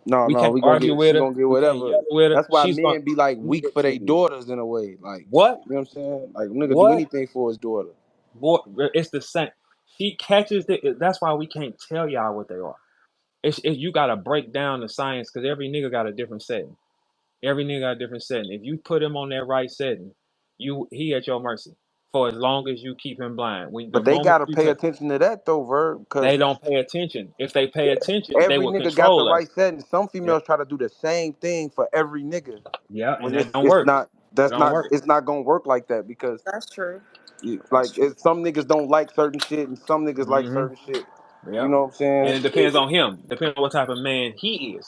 No, We no, can't argue with she her. gonna get We can't whatever. yell with her. That's why She's gonna men be like do weak what for she their needs. daughters in a way. Like, What? you know what I'm saying? Like, nigga do What? anything for his daughter. Boy, it's the same. She catches it. That's why we can't tell y'all what they are. You gotta break down the science because every nigga got a different setting. Every nigga got a different setting. If you put him on that right setting, he at your mercy for as long as you keep him blind. When the But they moment gotta you pay touch, attention to that though, Verb, they because don't pay attention. If they pay attention, they every will nigga got the control us. right setting. Some Yeah, females try to do the same thing for every nigga. yeah, and When that don't it's work. not That don't work. it's not gonna work like that because That's true. That's true. some niggas don't like certain shit and some niggas like Hmm. certain shit. You Yep. know what I'm And saying? it depends on him. Depends on what type of man he is,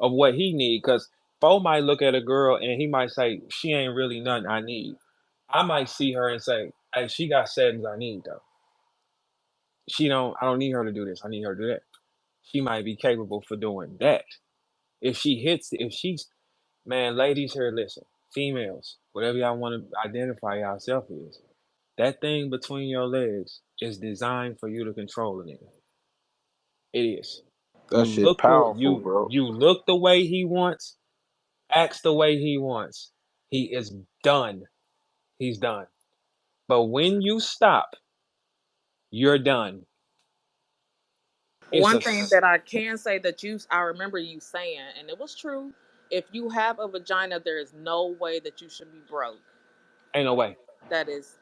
of what he need. Because Fo might look at a girl and he might say she ain't really nothing I need. I might see her and say, hey, she got settings I need though. She don't. I don't need her to do this. I need her to do that. She might be capable for doing that. If she's, man, ladies here, listen, females, whatever y'all want to identify yourself is, that thing between your legs is designed for you to control a nigga. It is. That shit powerful, bro. You look the way he wants, acts the way he wants. He is done. He's done. But when you stop, you're done. It's One a thing that I can say that I remember you saying, and it was true. If you have a vagina, there is no way that you should be broke. ain't no way. That is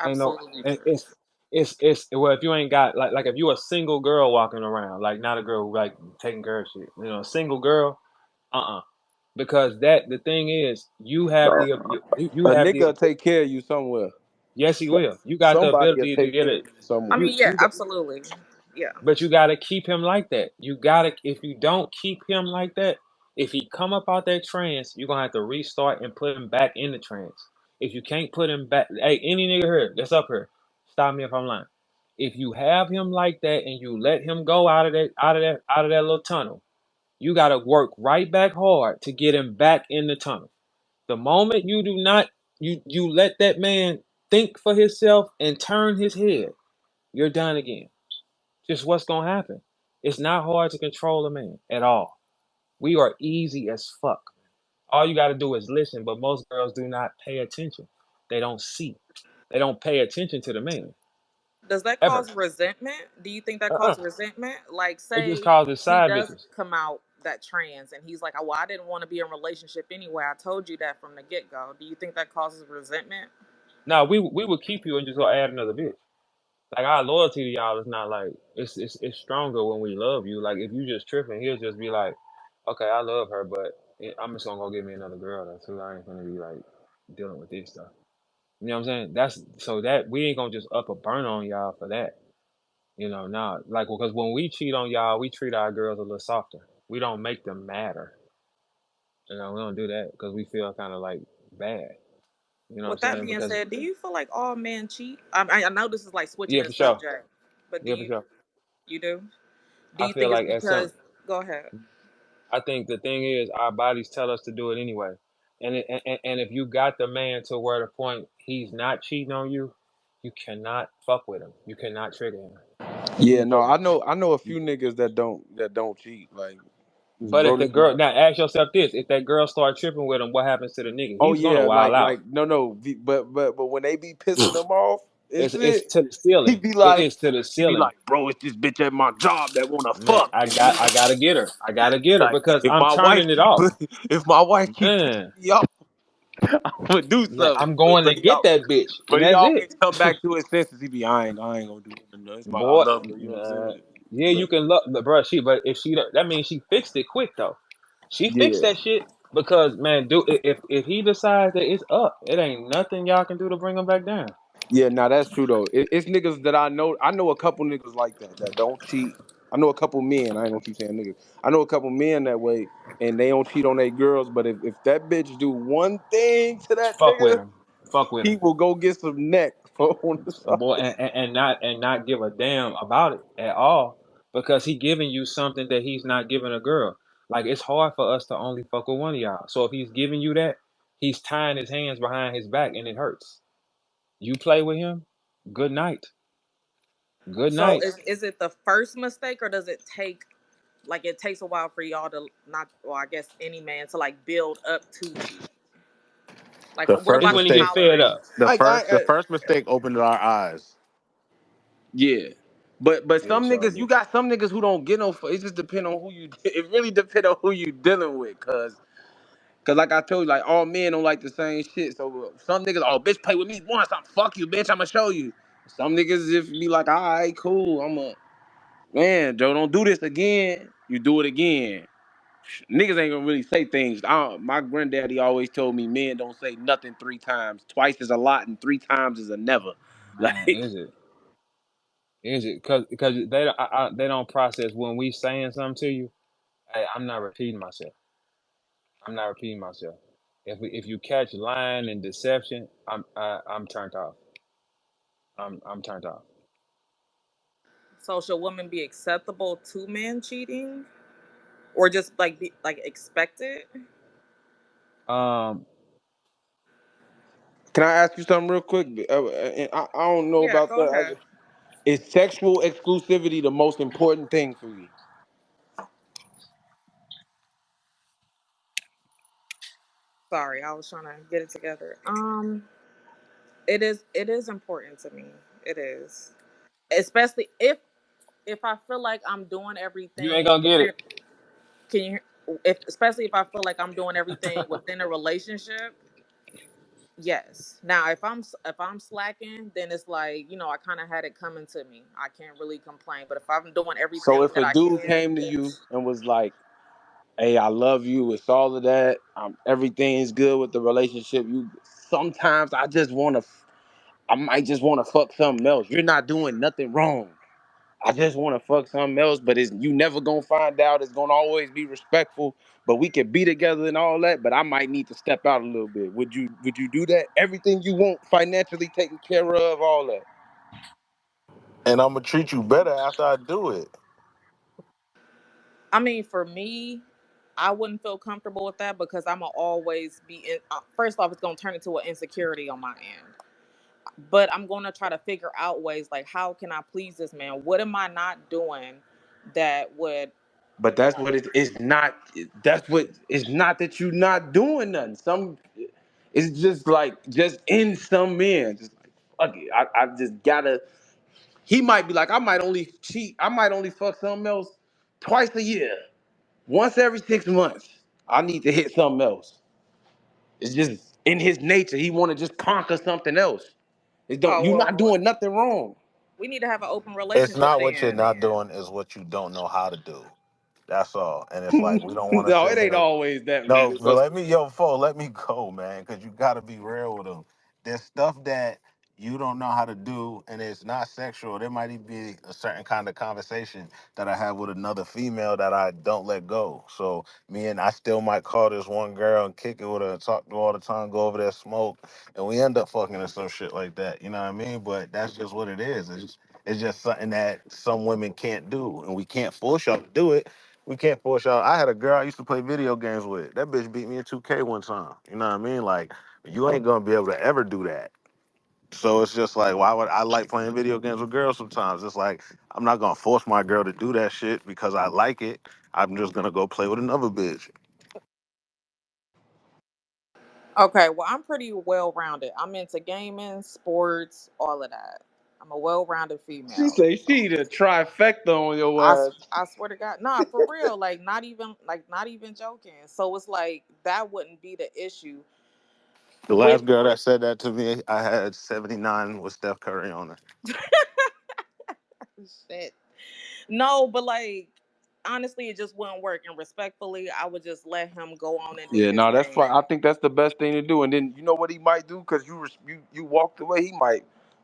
Ain't no. absolutely It's true. it's well, if you ain't got like if you a single girl walking around, like not a girl who, like taking care of shit, a single girl, because the thing is you have the you A have nigga the will take care of you somewhere. yes he will. You got the Somebody will ability to take get care of it. you I somewhere. mean, yeah, You got, absolutely. Yeah. but you got to keep him like that. You got to if you don't keep him like that, if he come up out that trance, you're gonna have to restart and put him back in the trance. If you can't put him back, hey, any nigga here that's up here, stop me if I'm lying. If you have him like that and you let him go out of that little tunnel, you got to work right back hard to get him back in the tunnel. The moment you do not, you let that man think for himself and turn his head, you're done again. Just what's gonna happen. It's not hard to control a man at all. We are easy as fuck. All you got to do is listen, but most girls do not pay attention. They don't see. They don't pay attention to the man Does that ever. cause resentment? Do you think that Uh-uh. causes resentment? Like, It just say causes he side does bitches. come out that trans and he's like, oh, well, I didn't want to be in a relationship anyway. I told you that from the get go. Do you think that causes resentment? Now we would keep you and just go add another bitch. Like our loyalty to y'all is not like it's stronger when we love you. Like if you just tripping, he'll just be like, okay, I love her, but I'm just gonna go get me another girl though too. I ain't gonna be like dealing with this stuff. You know what I'm saying? That's so that we ain't gonna just up a burn on y'all for that. Nah, like because when we cheat on y'all, we treat our girls a little softer. We don't make them madder. We don't do that because we feel kind of like bad. You know what I'm With that saying? being Because said, do you feel like all men cheat? I know this is like switching yeah, the for sure. subject, but Yeah, for sure. you do? Do I you feel think it's like at some because, go ahead. I think the thing is, our bodies tell us to do it anyway. And if you got the man to where the point he's not cheating on you, you cannot fuck with him. You cannot trigger him. Yeah, no, Because, I know a few niggas that don't cheat. Like, but if bro, the this is my. girl now ask yourself this: if that girl start tripping with him, what happens to the nigga? Oh He's gonna yeah, wild out. no, but when they be pissing them off, it's It's it. to the He ceiling. be It like, is to the he be ceiling. like, bro, it's this bitch at my job that wanna Man, fuck, I and he got like, I gotta get her. I gotta get her like because if I'm my wife turning it keep off. if my wife keep pissing Man, me off, I'm gonna do man, something. I'm going to But he get that bitch, and but he that's always it. come back to his senses. He be, I ain't gonna do it. No, it's my, I Boy, love her. You know what I'm saying? yeah, you But can look the bruh, but if she that means she fixed it quick though. She fixed yeah, that shit because man, if he decides that it's up, it ain't nothing y'all can do to bring him back down. yeah, nah, that's true though. It's niggas that I know. I know a couple niggas like that don't cheat. I know a couple men. I ain't gonna keep saying niggas. I know a couple men that way, and they don't cheat on their girls. But if that bitch do one thing to that Fuck with nigga, him. Fuck with he him. will go get some neck for on the Boy, side. and not give a damn about it at all because he giving you something that he's not giving a girl. Like it's hard for us to only fuck with one of y'all. So if he's giving you that, he's tying his hands behind his back and it hurts. You play with him, good night. Good So night. is it the first mistake, or does it take, like, it takes a while for y'all to not, well, I guess any man to like build up to cheat? Like, The what It's first about when the he get mistake, fed up. tolerance? the first mistake opened our eyes. Yeah. But Yeah, some sure niggas, you do. got some niggas who don't get no. It just depend on who you. It really depend on who you dealing with, cause like I told you, like all men don't like the same shit. So some niggas, oh bitch, play with me once, I'm fuck you, bitch, I'ma show you. Some niggas if be like, all right, cool, I'm a man, Joe, don't do this again. You do it again. Niggas ain't gonna really say things. My granddaddy always told me, men don't say nothing 3 times. Twice is a lot, and 3 times is a never. Man, Like, is it? Is it? Because they don't process when we saying something to you. Hey, I'm not repeating myself. I'm not repeating myself. If you catch lying and deception, I'm turned off. I'm turned off. So should women be acceptable to men cheating, or just like be like expect it? Um, can I ask you something real quick? And I don't know Yeah, about go ahead. that. Is sexual exclusivity the most important thing for you? Sorry, I was trying to get it together. It is important to me. It is, especially if I feel like I'm doing you ain't everything gonna get within. it. Can you? If especially if I feel like I'm doing everything within a relationship, Yes. Now, if I'm slacking, then it's like, I kind of had it coming to me. I can't really complain. But if I'm doing So everything if that a I dude can, came to you yes. and was like, "Hey, I love you. It's all of that. Everything's good with the relationship. You sometimes I might just want to fuck something else. You're not doing nothing wrong. I just want to fuck something else, but it's you never gonna find out. It's gonna always be respectful, but we can be together and all that. But I might need to step out a little bit. Would you do that? Everything you want financially taken care of, all that. And I'm gonna treat you better after I do it. I mean, for me, I wouldn't feel comfortable with that because I'm gonna always be in. First off, it's gonna turn into an insecurity on my end. But I'm gonna try to figure out ways like how can I please this man? What am I not doing that would But that's what it's not. That's what it's not that you're not doing nothing. It's just like just in some men, just like fuck it. I just gotta. He might be like, I might only cheat. I might only fuck something else twice a year, once every 6 months. I need to hit something else. It's just in his nature. He want to just conquer something else. It don't. oh You're well not doing nothing wrong. we need to have an open It's relationship not what you're then. not doing, is what you don't know how to do. That's all. And it's like we don't want to No, it sit ain't here. always that, No, man. but let me, yo, Fo, let me go, man, because you got to be real with them. There's stuff that you don't know how to do, and it's not sexual. There might even be a certain kind of conversation that I have with another female that I don't let go. So me and I still might call this one girl and kick it with her, talk to her all the time, go over there, smoke, and we end up fucking or some shit like that. You know what I mean? But that's just what it is. It's just something that some women can't do, and we can't force y'all to do it. We can't force y'all. I had a girl I used to play video games with. That bitch beat me in 2K one time. You know what I mean? Like, you ain't gonna be able to ever do that. So it's just like, why would I like playing video games with girls sometimes? It's like, I'm not gonna force my girl to do that shit because I like it. I'm just gonna go play with another bitch. Okay, well I'm pretty well rounded. I'm into gaming, sports, all of that. I'm a well rounded She female. say she the trifecta on your I, ass. I swear to God, nah, for real, not even joking. So it's like that wouldn't be the issue The with last girl that said that to me, I had 79 with Steph Curry on her. shit. No, but like honestly, it just wouldn't work. And respectfully, I would just let him go on and do Yeah, his no, that's fine. thing. I think that's the best thing to do. And then you know what he might do because you walked away. He might,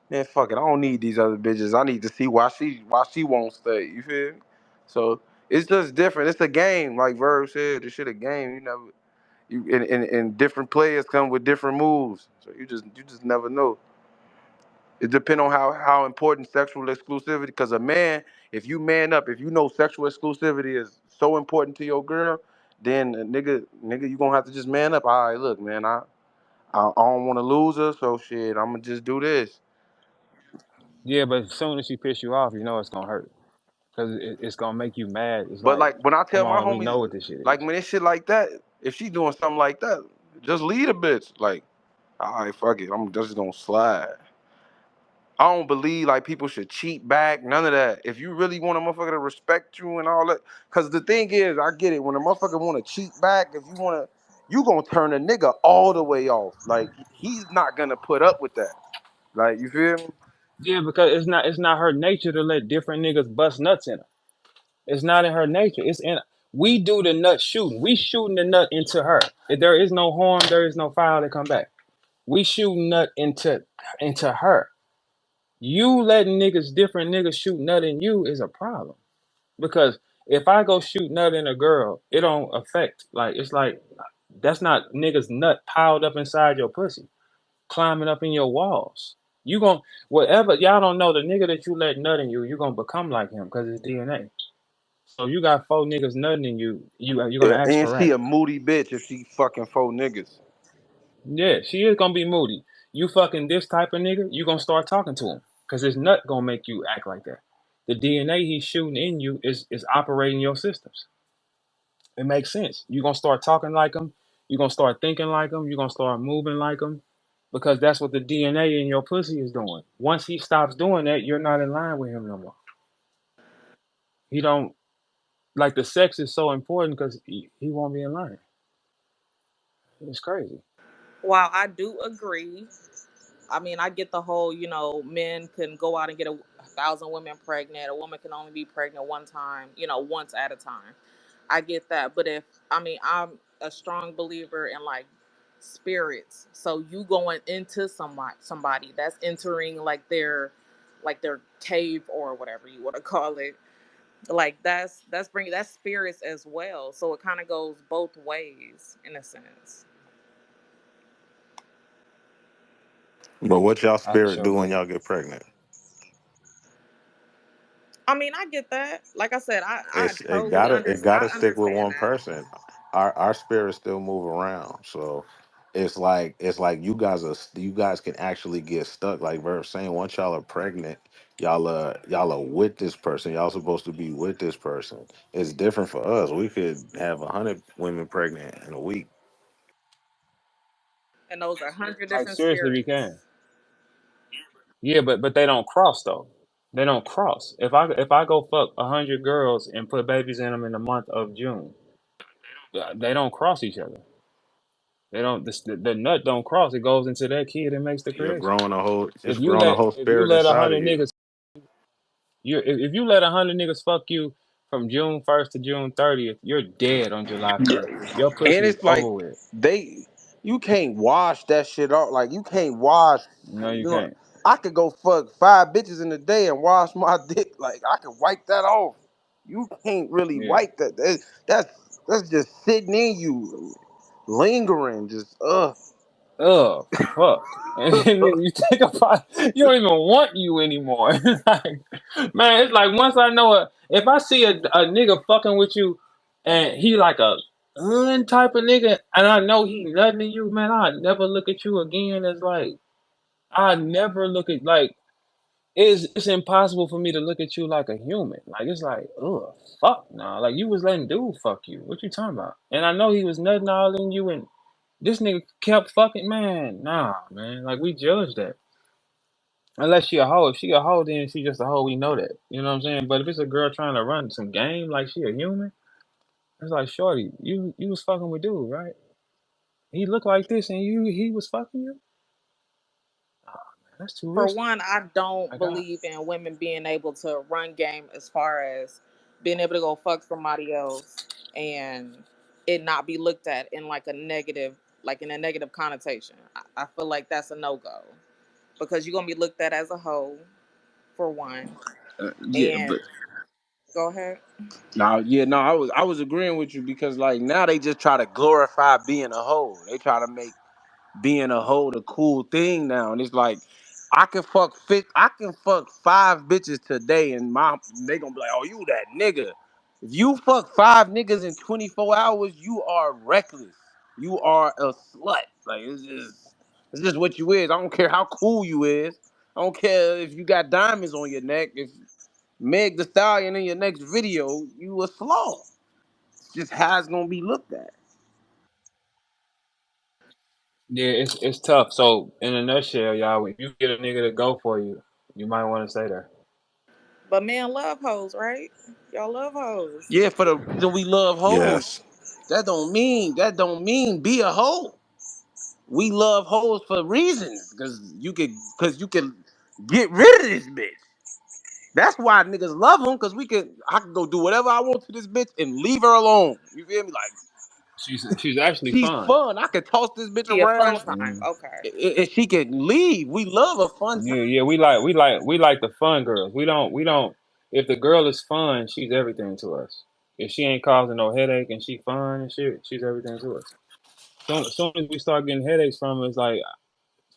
man, fuck it. I don't need these other bitches. I need to see why she won't stay. You feel me? So it's just different. It's a game, like Verb said. This shit a game. You never and different players come with different moves. So you just never know. It depends on how important sexual exclusivity. Because a man, if you man up, if you know sexual exclusivity is so important to your girl, then nigga, you gonna have to just man up. All right, look, man, I don't want to lose her, so shit, I'm gonna just do this. Yeah, but as soon as she piss you off, you know it's gonna hurt because it's gonna make you mad. It's But like, like when I come tell my on, we know homies, what this shit like is. when it's shit like that, if she doing something like that, just leave the bitch. Like, all right, fuck it, I'm just gonna slide. I don't believe like people should cheat back. None of that. If you really want a motherfucker to respect you and all that, because the thing is, I get it. When a motherfucker want to cheat back, if you want to, you gonna turn a nigga all the way off. Like he's not gonna put up with that. Like you feel me? Yeah, because it's not her nature to let different niggas bust nuts in her. It's not in her nature. It's in we do the nut shooting. We shooting the nut into her. If there is no harm, there is no foul to come back. We shooting nut into her. You letting different niggas shoot nut in you is a problem. Because if I go shoot nut in a girl, it don't affect. Like it's like that's not niggas nut piled up inside your pussy, climbing up in your walls. You gon' whatever y'all don't know the nigga that you let nut in you, you gonna become like him because it's DNA. So you got four niggas nutting in you, you're gonna Yeah, ask and for she rank. a moody bitch if she fucking four niggas. Yeah, she is gonna be moody. You fucking this type of nigga, you gonna start talking to him because his nut gonna make you act like that. The DNA he's shooting in you is operating your systems. It makes sense. You're gonna start talking like him. You're gonna start thinking like him. You're gonna start moving like him, because that's what the DNA in your pussy is doing. Once he stops doing that, you're not in line with him no more. He don't like the sex is so important because he won't be in line. It's crazy. While I do agree, I mean, I get the whole, men can go out and get a thousand women pregnant. A woman can only be pregnant one time, once at a time. I get that. But I'm a strong believer in like spirits. So you going into somebody that's entering like their cave or whatever you want to call it. Like that's bringing that's spirits as well. So it kind of goes both ways in a sense. But what y'all I for spirit sure do when get it. y'all get pregnant? I mean, I get that. Like I said, I It's totally it understand. gotta I stick with understand one that. person. Our spirits still move around, so it's like you guys can actually get stuck. Like Verb saying, once y'all are pregnant, y'all are with this person. Y'all supposed to be with this person. It's different for us. We could have 100 women pregnant in a week. And those are 100 Like different seriously, we spirits. can. Yeah, but they don't cross though. They don't cross. If I go fuck 100 girls and put babies in them in the month of June, they don't cross each other. They don't. The nut don't cross. It goes into that kid and makes the creation. It's growing a whole If you spirit let a inside of hundred you. niggas if you let 100 niggas fuck you from June 1st to June 30th, you're dead on July 1st. Your And pussy is it's like over with. they, you can't wash that shit off. Like you can't wash. No, you You know, can't. I could go fuck 5 bitches in a day and wash my dick. Like I can wipe that off. You can't really Yeah. wipe that. That's just sitting in you, lingering. Just Oh fuck. And then you think about you don't even want you anymore. It's like, man, it's like once I know if I see a nigga fucking with you and he like a type of nigga and I know he nothing to you, man, I never look at you again as like I never look at like it's impossible for me to look at you like a human. Like it's like, ugh, fuck nah. Like you was letting dude fuck you. What you talking about? And I know he was nutting all in you and this nigga kept fucking man. Nah, man. Like we judge that. Unless she a hoe. If she a hoe, then she just a hoe. We know that. You know what I'm saying? But if it's a girl trying to run some game like she a human, it's like, shorty, you was fucking with dude, right? He looked like this and he was fucking you? That's too For risky. one, I don't Like I believe in women being able to run game as far as being able to go fuck somebody else and it not be looked at in like a negative, like in a negative connotation. I feel like that's a no go because you're gonna be looked at as a hoe for one. yeah, And but go ahead. no, yeah, no. I was agreeing with you because like now they just try to glorify being a hoe. They try to make being a hoe the cool thing now, and it's like I can fuck 5 bitches today, and they gonna be like, oh, you that nigga. If you fuck 5 niggas in 24 hours, you are reckless. You are a slut. Like it's just what you is. I don't care how cool you is. I don't care if you got diamonds on your neck. If Meg the Stallion in your next video, you a slaw. It's just how it's gonna be looked at. Yeah, it's tough. So in a nutshell, y'all, if you get a nigga to go for you, you might want to stay there. But men love hoes, right? Y'all love hoes. Yeah, for the reason we love hoes. Yes. That don't mean be a hoe. We love hoes for reasons, cause you can get rid of this bitch. That's why niggas love them, cause I can go do whatever I want to this bitch and leave her alone. You feel me? Like She's actually she's fun. fun. I can toss this bitch She a around fun and time. Mm. Okay. she can leave. We love a fun time. Yeah, yeah, we like the fun girls. We don't. If the girl is fun, she's everything to us. If she ain't causing no headache and she fun and shit, she's everything to us. Soon as we start getting headaches from her, it's like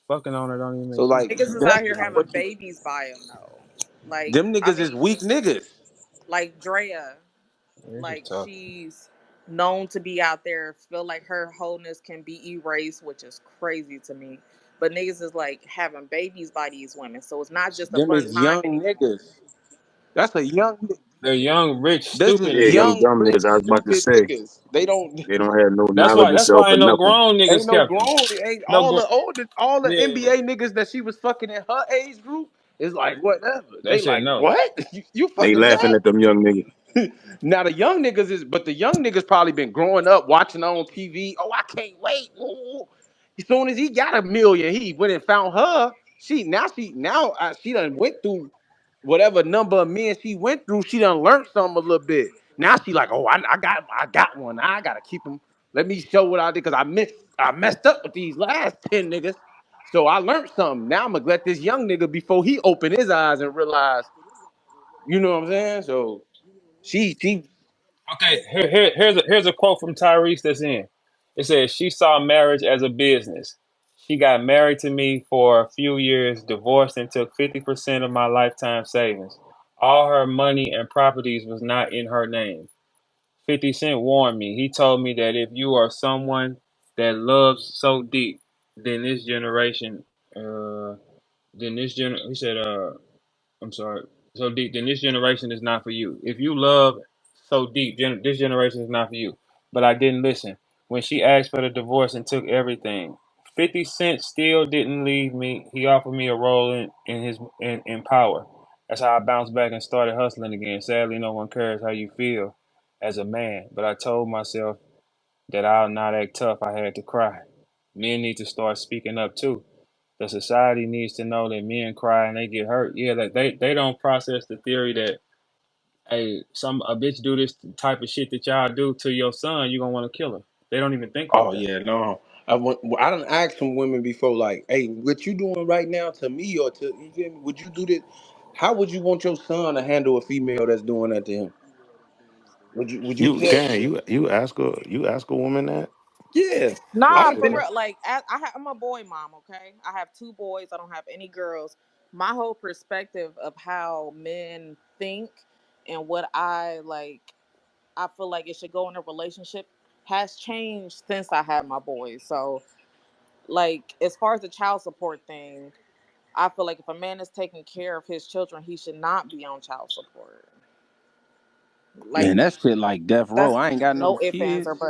fucking on her don't even So make sense like no Niggas more. is that's out here not having what you. babies by him though. Like Them I niggas is mean, weak niggas. like Drea, It's like just tough. she's known to be out there, feel like her wholeness can be erased, which is crazy to me. But niggas is like having babies by these women, so it's not just a Them fun is time young anymore. niggas. That's a young. They're young, rich, This stupid is Yeah, niggas. young young, dumb rich, niggas. I was about to stupid say niggas. They don't. they don't have no That's knowledge why. of That's self why or ain't no nothing. grown Ain't niggas no kept them. grown. Ain't No, all the yeah. NBA niggas that she was fucking in her age group is like whatever. They They said like no. what? You They fucking laughing that? at them young niggas. Now the young niggas but the young niggas probably been growing up watching her on TV. Oh, I can't wait. Ooh. As soon as he got a million, he went and found her. She done went through whatever number of men she went through. She done learned something a little bit. Now she like, oh, I got one. I gotta keep him. Let me show what I did because I messed up with these last 10 niggas. So I learned something. Now I'm gonna let this young nigga before he open his eyes and realize, you know what I'm saying? So she Okay, here's a quote from Tyrese that's in. It says she saw marriage as a business. She got married to me for a few years, divorced, and took 50% of my lifetime savings. All her money and properties was not in her name. 50 Cent warned me. He told me that if you are someone that loves so deep, then this generation, he said, I'm sorry, so deep, then this generation is not for you. If you love so deep, this generation is not for you. But I didn't listen. When she asked for the divorce and took everything, 50 Cent still didn't leave me. He offered me a role in power. That's how I bounced back and started hustling again. Sadly, no one cares how you feel as a man. But I told myself that I'll not act tough. I had to cry. Men need to start speaking up too. The society needs to know that men cry and they get hurt. Yeah, that they don't process the theory that hey, some a bitch do this type of shit that y'all do to your son, you gonna want to kill her. They don't even think like oh that. yeah, no. I done asked some women before, like, hey, what you doing right now to me or to you feel me? Would you do this? How would you want your son to handle a female that's doing that to him? Would you You tell can you ask a woman that? yeah. I Nah, done for been real. Like, I'm a boy mom. Okay, I have two boys. I don't have any girls. My whole perspective of how men think and what I like, I feel like it should go in a relationship has changed since I had my boys. So, like, as far as the child support thing, I feel like if a man is taking care of his children, he should not be on child support. Like, man, that shit like death row. that's I ain't got no no ifs, ands, or kids. buts.